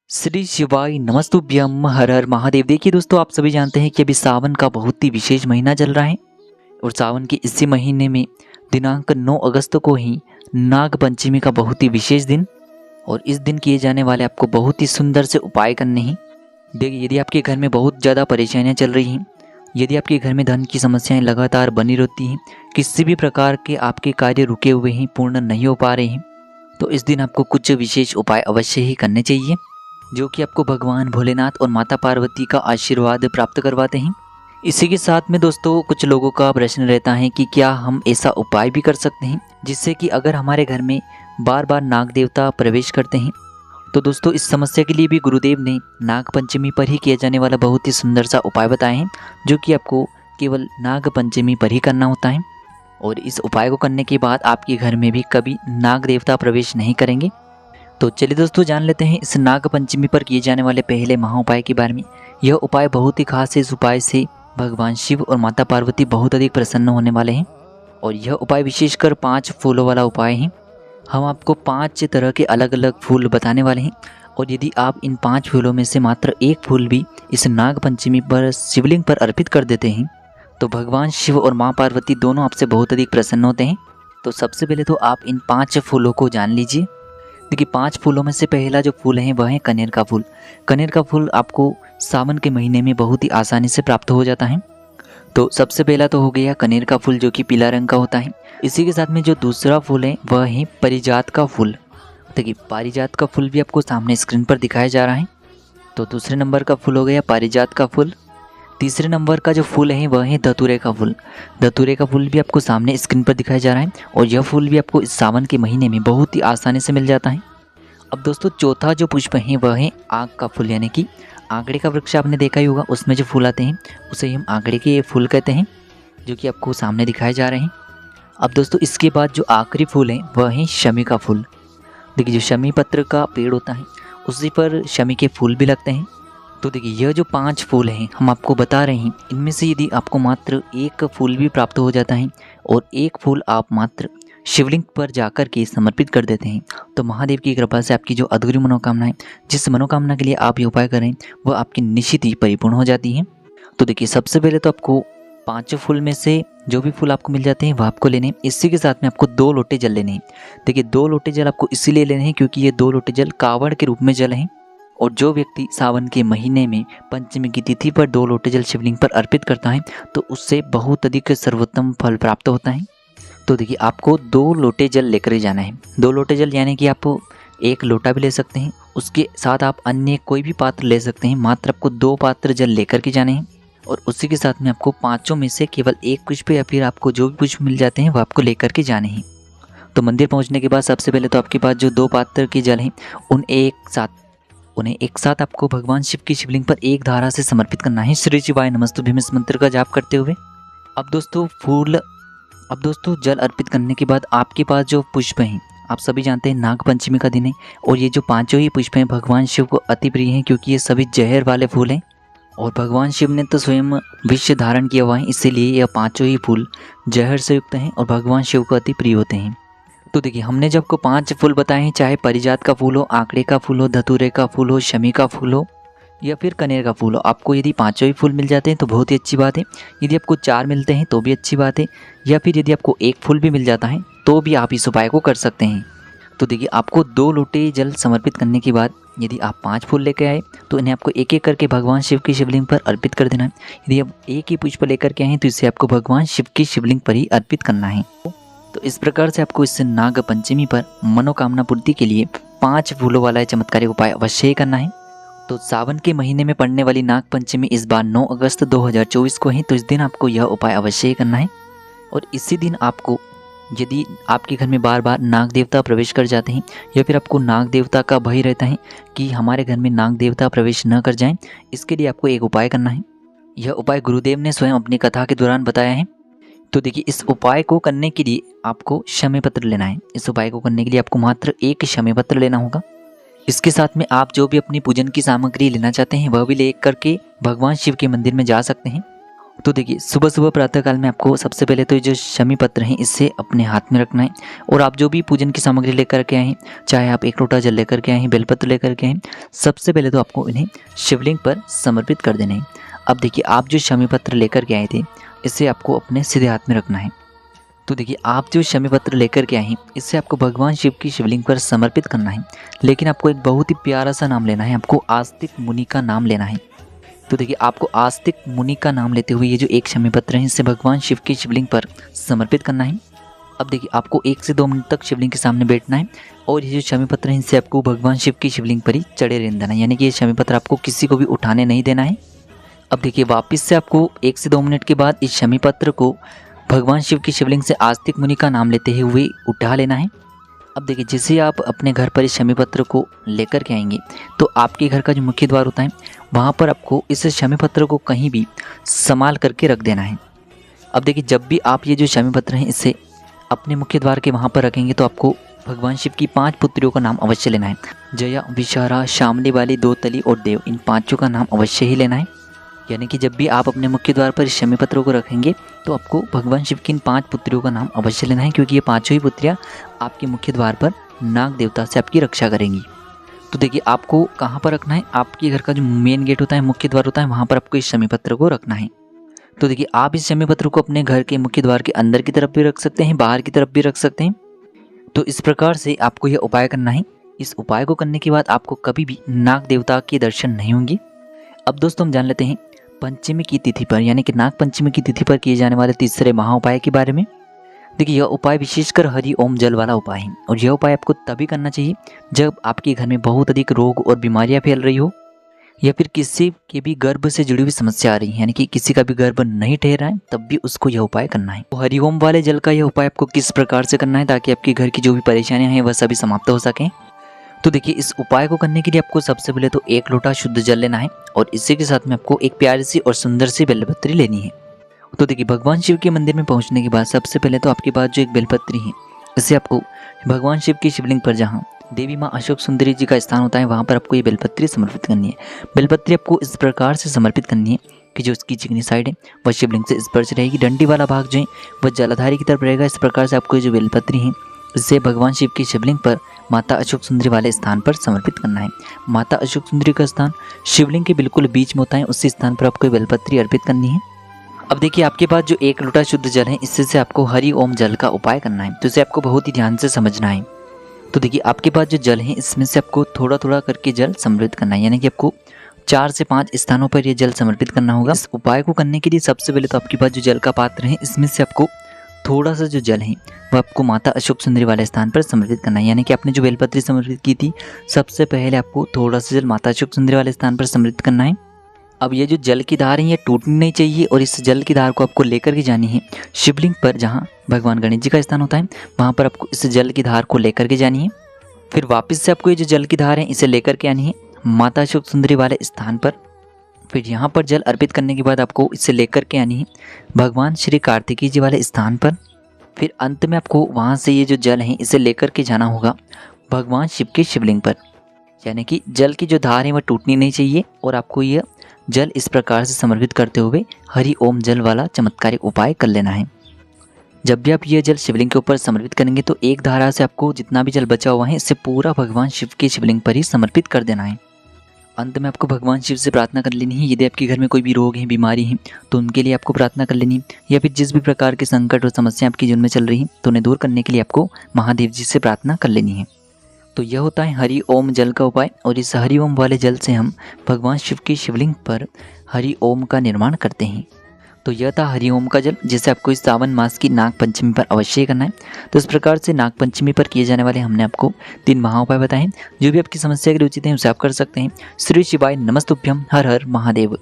श्री शिवाय नमस्तुभ्यम हर हर महादेव। देखिए दोस्तों, आप सभी जानते हैं कि अभी सावन का बहुत ही विशेष महीना चल रहा है और सावन के इसी महीने में दिनांक 9 अगस्त को ही नाग पंचमी का बहुत ही विशेष दिन और इस दिन किए जाने वाले आपको बहुत ही सुंदर से उपाय करने हैं। देखिए, यदि आपके घर में बहुत ज़्यादा परेशानियां चल रही हैं, यदि आपके घर में धन की समस्याएं लगातार बनी रहती हैं, किसी भी प्रकार के आपके कार्य रुके हुए हैं, पूर्ण नहीं हो पा रहे हैं, तो इस दिन आपको कुछ विशेष उपाय अवश्य ही करने चाहिए जो कि आपको भगवान भोलेनाथ और माता पार्वती का आशीर्वाद प्राप्त करवाते हैं। इसी के साथ में दोस्तों, कुछ लोगों का प्रश्न रहता है कि क्या हम ऐसा उपाय भी कर सकते हैं जिससे कि अगर हमारे घर में बार बार नाग देवता प्रवेश करते हैं, तो दोस्तों इस समस्या के लिए भी गुरुदेव ने नाग पंचमी पर ही किया जाने वाला बहुत ही सुंदर सा उपाय बताए हैं जो कि आपको केवल नाग पंचमी पर ही करना होता है। और इस उपाय को करने के बाद आपके घर में भी कभी नाग देवता प्रवेश नहीं करेंगे। तो चलिए दोस्तों, जान लेते हैं इस नाग पंचमी पर किए जाने वाले पहले महा उपाय के बारे में। यह उपाय बहुत ही खास है। इस उपाय से भगवान शिव और माता पार्वती बहुत अधिक प्रसन्न होने वाले हैं और यह उपाय विशेषकर 5 फूलों वाला उपाय है। हम आपको 5 तरह के अलग अलग फूल बताने वाले हैं और यदि आप इन 5 फूलों में से मात्र एक फूल भी इस नाग पंचमी पर शिवलिंग पर अर्पित कर देते हैं तो भगवान शिव और माँ पार्वती दोनों आपसे बहुत अधिक प्रसन्न होते हैं। तो सबसे पहले तो आप इन 5 फूलों को जान लीजिए। देखिए, 5 फूलों में से पहला जो फूल है वह है कनेर का फूल। कनेर का फूल आपको सावन के महीने में बहुत ही आसानी से प्राप्त हो जाता है। तो सबसे पहला तो हो गया कनेर का फूल जो कि पीला रंग का होता है। इसी के साथ में जो दूसरा फूल है वह है पारिजात का फूल। देखिए, पारिजात का फूल भी आपको सामने स्क्रीन पर दिखाया जा रहा है। तो दूसरे नंबर का फूल हो गया पारिजात का फूल। तीसरे नंबर का जो फूल है वह है धतूरे का फूल। धतूरे का फूल भी आपको सामने स्क्रीन पर दिखाया जा रहा है और यह फूल भी आपको इस सावन के महीने में बहुत ही आसानी से मिल जाता है। अब दोस्तों, चौथा जो पुष्प है वह है आग का फूल, यानी कि आंकड़े का वृक्ष आपने देखा ही होगा, उसमें जो फूल आते हैं उसे हम आंकड़े के फूल कहते हैं जो कि आपको सामने दिखाए जा रहे हैं। अब दोस्तों, इसके बाद जो आखिरी फूल है वह है शमी का फूल। देखिए, जो शमी पत्र का पेड़ होता है उसी पर शमी के फूल भी लगते हैं। तो देखिए, यह जो 5 फूल हैं हम आपको बता रहे हैं, इनमें से यदि आपको मात्र एक फूल भी प्राप्त हो जाता है और एक फूल आप मात्र शिवलिंग पर जाकर के समर्पित कर देते हैं तो महादेव की कृपा से आपकी जो अधूरी मनोकामना है, जिस मनोकामना के लिए आप ये उपाय करें, वह आपकी निश्चित ही परिपूर्ण हो जाती है। तो देखिए, सबसे पहले तो आपको 5 फूल में से जो भी फूल आपको मिल जाते हैं वह आपको लेने हैं। इसी के साथ में आपको 2 लोटे जल लेने हैं। देखिए, 2 लोटे जल आपको इसीलिए लेने हैं क्योंकि ये 2 लोटे जल कावड़ के रूप में जल हैं और जो व्यक्ति सावन के महीने में पंचमी की तिथि पर 2 लोटे जल शिवलिंग पर अर्पित करता है तो उससे बहुत अधिक सर्वोत्तम फल प्राप्त होता है। तो देखिए, आपको 2 लोटे जल लेकर ही जाना है। 2 लोटे जल यानी कि आप एक लोटा भी ले सकते हैं, उसके साथ आप अन्य कोई भी पात्र ले सकते हैं। मात्र आपको 2 पात्र जल लेकर के जाने हैं और उसी के साथ में आपको 5 में से केवल एक पुष्प या फिर आपको जो भी पुष्प मिल जाते हैं वो आपको लेकर के जाने हैं। तो मंदिर पहुंचने के बाद सबसे पहले तो आपके पास जो 2 पात्र के जल हैं उन्हें एक साथ आपको भगवान शिव की शिवलिंग पर एक धारा से समर्पित करना है। श्री शिवाय नमस्तुभ्यम इस मंत्र का जाप करते हुए अब दोस्तों जल अर्पित करने के बाद आपके पास जो पुष्प हैं, आप सभी जानते हैं नाग पंचमी का दिन है और ये जो 5 ही पुष्प हैं भगवान शिव को अति प्रिय हैं क्योंकि ये सभी जहर वाले फूल हैं और भगवान शिव ने तो स्वयं विष धारण किया हुआ है, इसीलिए यह 5 ही फूल जहर से युक्त हैं और भगवान शिव को अति प्रिय होते हैं। तो देखिए, हमने जब आपको 5 फूल बताए हैं, चाहे पारिजात का फूल हो, आंकड़े का फूल हो, धतूरे का फूल हो, शमी का फूल हो या फिर कनेर का फूल हो, आपको यदि 5 ही फूल मिल जाते हैं तो बहुत ही अच्छी बात है। यदि आपको 4 मिलते हैं तो भी अच्छी बात है या फिर यदि आपको एक फूल भी मिल जाता है तो भी आप इस उपाय को कर सकते हैं। तो देखिए, आपको 2 लोटे जल समर्पित करने के बाद यदि आप 5 फूल लेकर आए तो इन्हें आपको एक एक करके भगवान शिव की शिवलिंग पर अर्पित कर देना है। यदि आप एक ही पुष्प लेकर के आए तो इसे आपको भगवान शिव की शिवलिंग पर ही अर्पित करना है। तो इस प्रकार से आपको इस नाग पंचमी पर मनोकामना पूर्ति के लिए 5 फूलों वाला चमत्कारिक उपाय अवश्य ही करना है। तो सावन के महीने में पड़ने वाली नाग पंचमी इस बार 9 अगस्त 2024 को है, तो इस दिन आपको यह उपाय अवश्य ही करना है। और इसी दिन आपको, यदि आपके घर में बार बार नाग देवता प्रवेश कर जाते हैं या फिर आपको नाग देवता का भय रहता है कि हमारे घर में नाग देवता प्रवेश न कर जाएं, इसके लिए आपको एक उपाय करना है। यह उपाय गुरुदेव ने स्वयं अपनी कथा के दौरान बताया है। तो देखिए, इस उपाय को करने के लिए आपको शमी पत्र लेना है। इस उपाय को करने के लिए आपको मात्र एक शमी पत्र लेना होगा। इसके साथ में आप जो भी अपनी पूजन की सामग्री लेना चाहते हैं वह भी ले करके भगवान शिव के मंदिर में जा सकते हैं। तो देखिए सुबह सुबह प्रातःकाल में आपको सबसे पहले तो ये जो शमी पत्र हैं इसे अपने हाथ में रखना है और आप जो भी पूजन की सामग्री लेकर के आए हैं, चाहे आप एक लोटा जल लेकर के आए हैं, बेलपत्र लेकर के आए हैं, सबसे पहले तो आपको इन्हें शिवलिंग पर समर्पित कर देना है। अब देखिए आप जो शमी पत्र लेकर के आए थे इसे आपको अपने सीधे हाथ में रखना है। तो देखिए आप जो शमी पत्र लेकर के आए हैं इसे आपको भगवान शिव की शिवलिंग पर समर्पित करना है, लेकिन आपको एक बहुत ही प्यारा सा नाम लेना है, आपको आस्तिक मुनि का नाम लेना है। तो देखिए आपको आस्तिक मुनि का नाम लेते हुए ये जो एक शमी पत्र है इसे भगवान शिव की शिवलिंग पर समर्पित करना है। अब देखिए आपको 1 से 2 मिनट तक शिवलिंग के सामने बैठना है और ये जो शमी पत्र है इसे आपको भगवान शिव की शिवलिंग पर ही चढ़े रहने देना है, यानी कि ये शमी पत्र आपको किसी को भी उठाने नहीं देना है। अब देखिए वापस से आपको 1 से 2 मिनट के बाद इस शमी पत्र को भगवान शिव की शिवलिंग से आस्तिक मुनि का नाम लेते हुए उठा लेना है। अब देखिए जैसे आप अपने घर पर इस शमी पत्र को लेकर के आएंगे तो आपके घर का जो मुख्य द्वार होता है वहाँ पर आपको इस शमी पत्र को कहीं भी संभाल करके रख देना है। अब देखिए जब भी आप ये जो शमी पत्र हैं इसे अपने मुख्य द्वार के वहाँ पर रखेंगे तो आपको भगवान शिव की 5 पुत्रियों का नाम अवश्य लेना है। जया, विशारा, शामली वाली, दोतली और देव, इन 5 का नाम अवश्य ही लेना है। यानी कि जब भी आप अपने मुख्य द्वार पर इस शमी पत्रों को रखेंगे तो आपको भगवान शिव की इन 5 पुत्रियों का नाम अवश्य लेना है, क्योंकि ये 5 ही पुत्रियाँ आपके मुख्य द्वार पर नाग देवता से आपकी रक्षा करेंगी। तो देखिए आपको कहाँ पर रखना है, आपके घर का जो मेन गेट होता है, मुख्य द्वार होता है, वहाँ पर आपको इस शमी पत्र को रखना है। तो देखिए आप इस शमी पत्र को अपने घर के मुख्य द्वार के अंदर की तरफ भी रख सकते हैं, बाहर की तरफ भी रख सकते हैं। तो इस प्रकार से आपको यह उपाय करना है। इस उपाय को करने के बाद आपको कभी भी नाग देवता के दर्शन नहीं होंगे। अब दोस्तों हम जान लेते हैं पंचमी की तिथि पर, यानी कि नाग पंचमी की तिथि पर किए जाने वाले तीसरे महा उपाय के बारे में। देखिए यह उपाय विशेषकर हरि ओम जल वाला उपाय है और यह उपाय आपको तभी करना चाहिए जब आपके घर में बहुत अधिक रोग और बीमारियां फैल रही हो, या फिर किसी के भी गर्भ से जुड़ी हुई समस्या आ रही है, यानी कि किसी का भी गर्भ नहीं ठहरा है, तब भी उसको यह उपाय करना है। तो हरि ओम वाले जल का यह उपाय आपको किस प्रकार से करना है ताकि आपके घर की जो भी परेशानियां हैं वह सभी समाप्त हो सकें। तो देखिए इस उपाय को करने के लिए आपको सबसे पहले तो 1 लोटा शुद्ध जल लेना है और इसी के साथ में आपको एक प्यारी सी और सुंदर सी बेलपत्री लेनी है। तो देखिए भगवान शिव के मंदिर में पहुंचने के बाद सबसे पहले तो आपके पास जो एक बेलपत्री है इसे आपको भगवान शिव की शिवलिंग पर, जहाँ देवी माँ अशोक सुंदरी जी का स्थान होता है, वहाँ पर आपको ये बेलपत्री समर्पित करनी है। बेलपत्री आपको इस प्रकार से समर्पित करनी है कि जो उसकी चिकनी साइड है वह शिवलिंग से स्पर्श रहेगी, डंडी वाला भाग जो है वह जलाधारी की तरफ रहेगा। इस प्रकार से आपको ये जो बेलपत्री है इसे भगवान शिव की शिवलिंग पर माता अशोक सुंदरी वाले स्थान पर समर्पित करना है। माता अशोक सुंदरी का स्थान शिवलिंग के बिल्कुल बीच में होता है, उसी स्थान पर आपको बेलपत्री अर्पित करनी है। अब देखिए आपके पास जो 1 लोटा शुद्ध जल है इससे से आपको हरि ओम जल का उपाय करना है, तो इसे आपको बहुत ही ध्यान से समझना है। तो देखिए आपके पास जो जल है इसमें से आपको थोड़ा थोड़ा करके जल समर्पित करना है, यानी कि आपको 4 से 5 स्थानों पर यह जल समर्पित करना होगा। इस उपाय को करने के लिए सबसे पहले तो आपके पास जो जल का पात्र है इसमें से आपको थोड़ा सा जो जल है वह आपको माता अशोक सुंदरी वाले स्थान पर समर्पित करना है, यानी कि आपने जो बेलपत्री समर्पित की थी सबसे पहले आपको थोड़ा सा जल माता अशोक सुंदरी वाले स्थान पर समर्पित करना है। अब ये जो जल की धार है ये टूटनी नहीं चाहिए और इस जल की धार को आपको लेकर के जानी है शिवलिंग पर, जहाँ भगवान गणेश जी का स्थान होता है, वहाँ पर आपको इस जल की धार को लेकर के जानी है। फिर वापस से आपको ये जो जल की धार है इसे लेकर के आनी है माता अशोक सुंदरी वाले स्थान पर। फिर यहाँ पर जल अर्पित करने के बाद आपको इसे लेकर के आनी है भगवान श्री कार्तिकेय जी वाले स्थान पर। फिर अंत में आपको वहाँ से ये जो जल है इसे लेकर के जाना होगा भगवान शिव के शिवलिंग पर, यानी कि जल की जो धार है वह टूटनी नहीं चाहिए और आपको यह जल इस प्रकार से समर्पित करते हुए हरि ओम जल वाला चमत्कारिक उपाय कर लेना है। जब भी आप यह जल शिवलिंग के ऊपर समर्पित करेंगे तो एक धारा से आपको जितना भी जल बचा हुआ है इसे पूरा भगवान शिव के शिवलिंग पर ही समर्पित कर देना है। अंत में आपको भगवान शिव से प्रार्थना कर लेनी है, यदि आपके घर में कोई भी रोग है, बीमारी है तो उनके लिए आपको प्रार्थना कर लेनी है, या फिर जिस भी प्रकार के संकट और समस्या आपके जीवन में चल रही है तो उन्हें दूर करने के लिए आपको महादेव जी से प्रार्थना कर लेनी है। तो यह होता है हरि ओम जल का उपाय और इस हरि ओम वाले जल से हम भगवान शिव की शिवलिंग पर हरि ओम का निर्माण करते हैं। तो यह था हरि ओम का जल, जिसे आपको इस सावन मास की नाग पंचमी पर अवश्य करना है। तो इस प्रकार से नाग पंचमी पर किए जाने वाले हमने आपको 3 महा उपाय बताए हैं। जो भी आपकी समस्या के लिए उचित हैं उसे आप कर सकते हैं। श्री शिवाय नमस्तुभ्यम, हर हर महादेव।